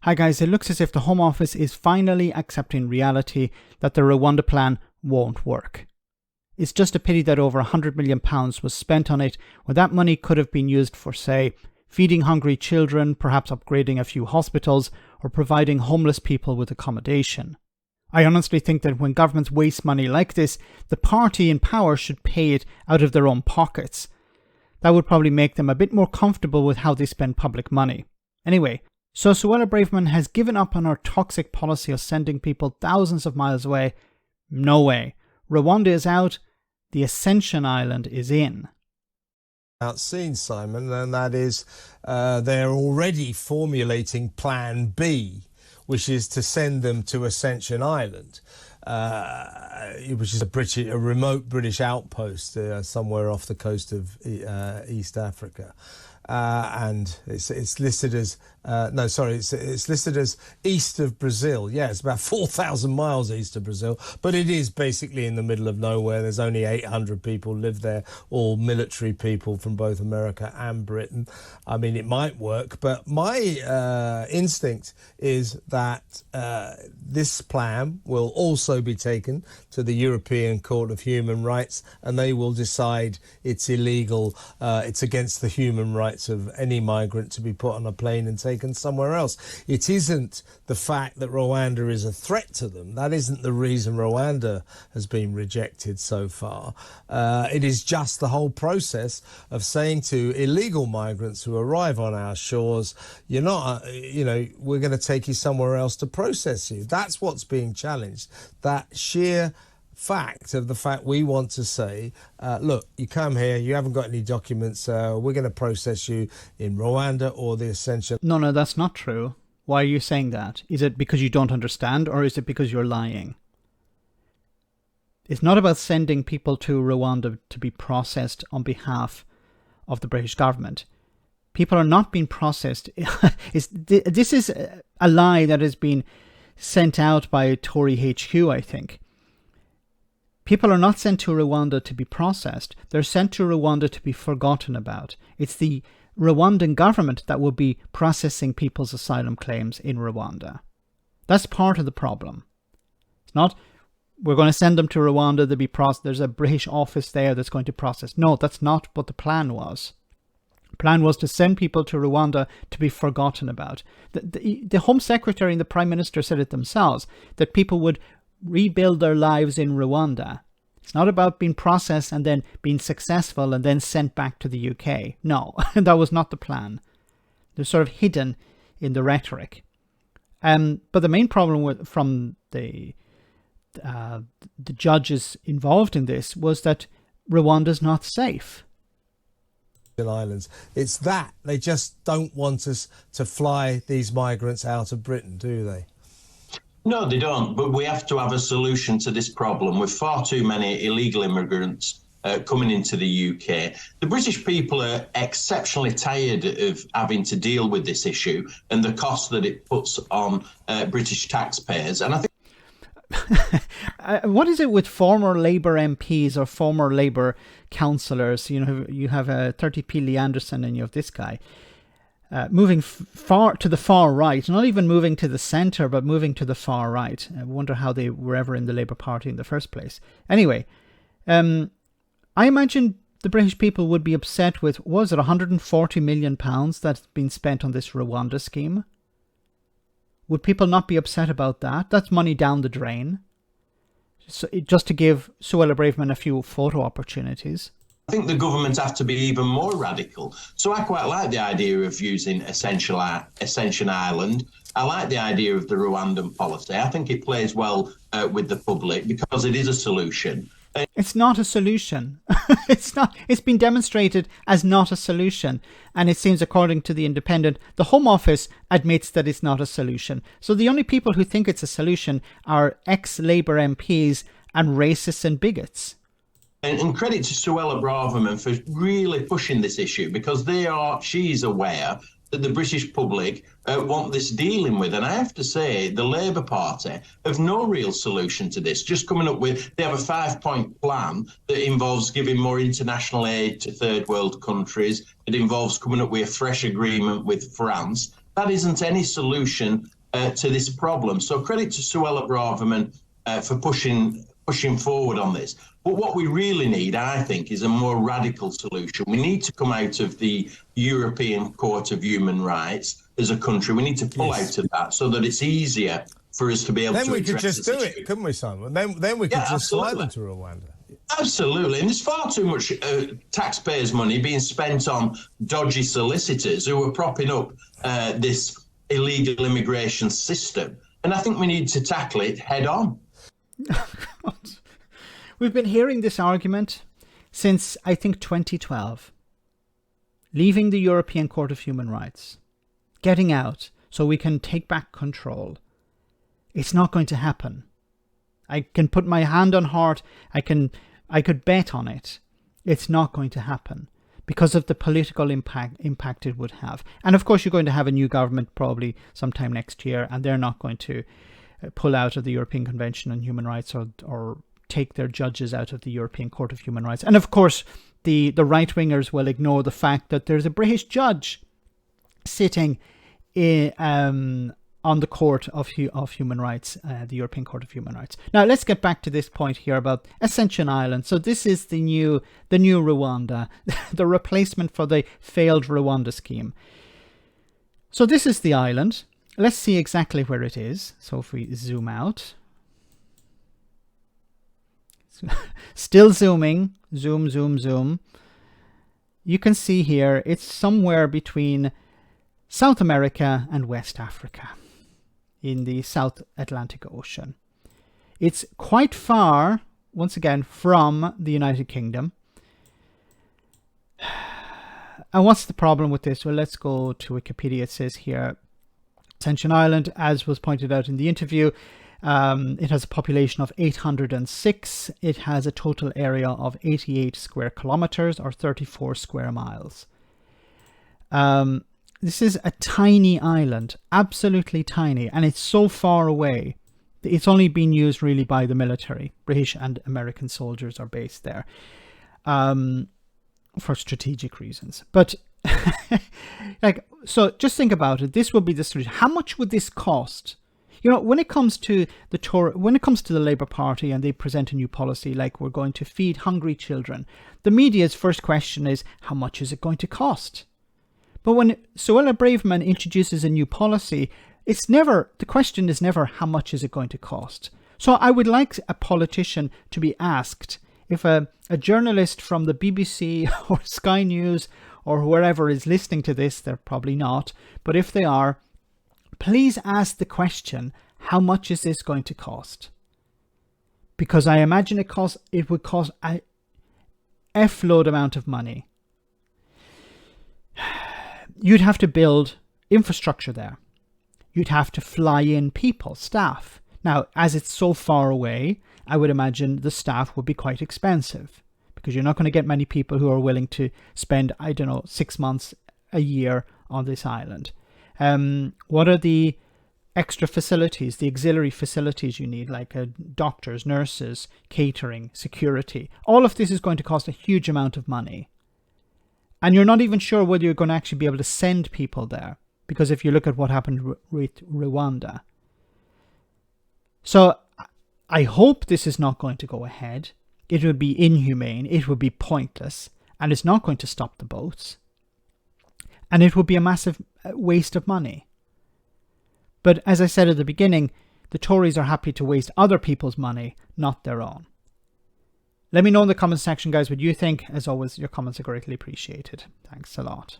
Hi guys, it looks as if the Home Office is finally accepting reality that the Rwanda plan won't work. It's just a pity that over £100 million was spent on it, when that money could have been used for, say, feeding hungry children, perhaps upgrading a few hospitals, or providing homeless people with accommodation. I honestly think that when governments waste money like this, the party in power should pay it out of their own pockets. That would probably make them a bit more comfortable with how they spend public money. Anyway, so Suella Braverman has given up on her toxic policy of sending people thousands of miles away. No way. Rwanda is out. The Ascension Island is in. Seen, Simon, and that is they're already formulating Plan B, which is to send them to Ascension Island, which is a remote British outpost somewhere off the coast of East Africa. And it's listed as it's listed as east of Brazil. Yeah, it's about 4,000 miles east of Brazil, but it is basically in the middle of nowhere. There's only 800 people live there, all military people from both America and Britain. I mean, it might work, but my instinct is that this plan will also be taken to the European Court of Human Rights, and they will decide it's illegal, it's against the human rights of any migrant to be put on a plane and taken somewhere else. It isn't the fact that Rwanda is a threat to them. That isn't the reason Rwanda has been rejected so far. It is just the whole process of saying to illegal migrants who arrive on our shores, you're not, we're going to take you somewhere else to process you. That's what's being challenged. That sheer fact of the fact we want to say, look, you come here, you haven't got any documents, we're going to process you in Rwanda or the Ascension. No, that's not true. Why are you saying that? Is it because you don't understand, or is it because you're lying? It's not about sending people to Rwanda to be processed on behalf of the British government. People are not being processed. This is a lie that has been sent out by Tory HQ, I think. People are not sent to Rwanda to be processed. They're sent to Rwanda to be forgotten about. It's the Rwandan government that will be processing people's asylum claims in Rwanda. That's part of the problem. It's not, we're going to send them to Rwanda to be processed. There's a British office there that's going to process. No, that's not what the plan was. The plan was to send people to Rwanda to be forgotten about. The Home Secretary and the Prime Minister said it themselves, that people would rebuild their lives in Rwanda. It's not about being processed and then being successful and then sent back to the UK. No, that was not the plan. They're sort of hidden in the rhetoric. But the main problem from the judges involved in this was that Rwanda's not safe. Islands. It's that they just don't want us to fly these migrants out of Britain, do they? No, they don't. But we have to have a solution to this problem with far too many illegal immigrants coming into the UK. The British people are exceptionally tired of having to deal with this issue and the cost that it puts on British taxpayers. And I think what is it with former Labour MPs or former Labour councillors? You have 30p Lee Anderson and you have this guy. Moving far to the far right, not even moving to the centre, but moving to the far right. I wonder how they were ever in the Labour Party in the first place. Anyway, I imagine the British people would be upset with, was it £140 million that's been spent on this Rwanda scheme? Would people not be upset about that? That's money down the drain. So, just to give Suella Braverman a few photo opportunities. I think the government have to be even more radical. So I quite like the idea of using Ascension Island. I like the idea of the Rwandan policy. I think it plays well with the public because it is a solution. It's not a solution. It's not. It's been demonstrated as not a solution. And it seems, according to The Independent, the Home Office admits that it's not a solution. So the only people who think it's a solution are ex-Labour MPs and racists and bigots. And credit to Suella Braverman for really pushing this issue because she's aware that the British public want this dealing with. And I have to say, the Labour Party have no real solution to this, just coming up with, they have a 5-point plan that involves giving more international aid to third world countries. It involves coming up with a fresh agreement with France. that isn't any solution to this problem. So credit to Suella Braverman for pushing forward on this. But what we really need, I think, is a more radical solution. We need to come out of the European Court of Human Rights as a country. We need to pull out of that so that it's easier for us to be able to Then we could address just this do issue. it, couldn't we, Simon? Then we could just fly them to Rwanda. Absolutely. And there's far too much taxpayers' money being spent on dodgy solicitors who are propping up this illegal immigration system. And I think we need to tackle it head on. We've been hearing this argument since, I think, 2012. Leaving the European Court of Human Rights. Getting out so we can take back control. It's not going to happen. I can put my hand on heart. I could bet on it. It's not going to happen because of the political impact it would have. And of course, you're going to have a new government probably sometime next year, and they're not going to pull out of the European Convention on Human Rights or take their judges out of the European Court of Human Rights. And of course, the right-wingers will ignore the fact that there's a British judge sitting on the Court of Human Rights, the European Court of Human Rights. Now, let's get back to this point here about Ascension Island. So this is the new Rwanda, the replacement for the failed Rwanda scheme. So this is the island. Let's see exactly where it is. So if we zoom out. Still zooming. Zoom, zoom, zoom. You can see here it's somewhere between South America and West Africa in the South Atlantic Ocean. It's quite far, once again, from the United Kingdom. And what's the problem with this? Well, let's go to Wikipedia. It says here, Ascension Island, as was pointed out in the interview, it has a population of 806. It has a total area of 88 square kilometers or 34 square miles. This is a tiny island, absolutely tiny, and it's so far away. It's only been used really by the military. British and American soldiers are based there for strategic reasons. But so just think about it. This would be the solution. How much would this cost? You know, when it comes to the Labour Party and they present a new policy like we're going to feed hungry children, the media's first question is, how much is it going to cost? But when Suella Braverman introduces a new policy, the question is never how much is it going to cost. So I would like a politician to be asked, if a journalist from the BBC or Sky News or wherever is listening to this, they're probably not, but if they are, please ask the question, how much is this going to cost? Because I imagine it would cost a F-load amount of money. You'd have to build infrastructure there. You'd have to fly in people, staff. Now, as it's so far away, I would imagine the staff would be quite expensive because you're not going to get many people who are willing to spend, 6 months, a year on this island. What are the extra facilities, the auxiliary facilities you need, like doctors, nurses, catering, security? All of this is going to cost a huge amount of money. And you're not even sure whether you're going to actually be able to send people there. Because if you look at what happened with Rwanda. So I hope this is not going to go ahead. It would be inhumane. It would be pointless. And it's not going to stop the boats. And it would be a massive waste of money. But as I said at the beginning, the Tories are happy to waste other people's money, not their own. Let me know in the comments section, guys, what you think. As always, your comments are greatly appreciated. Thanks a lot.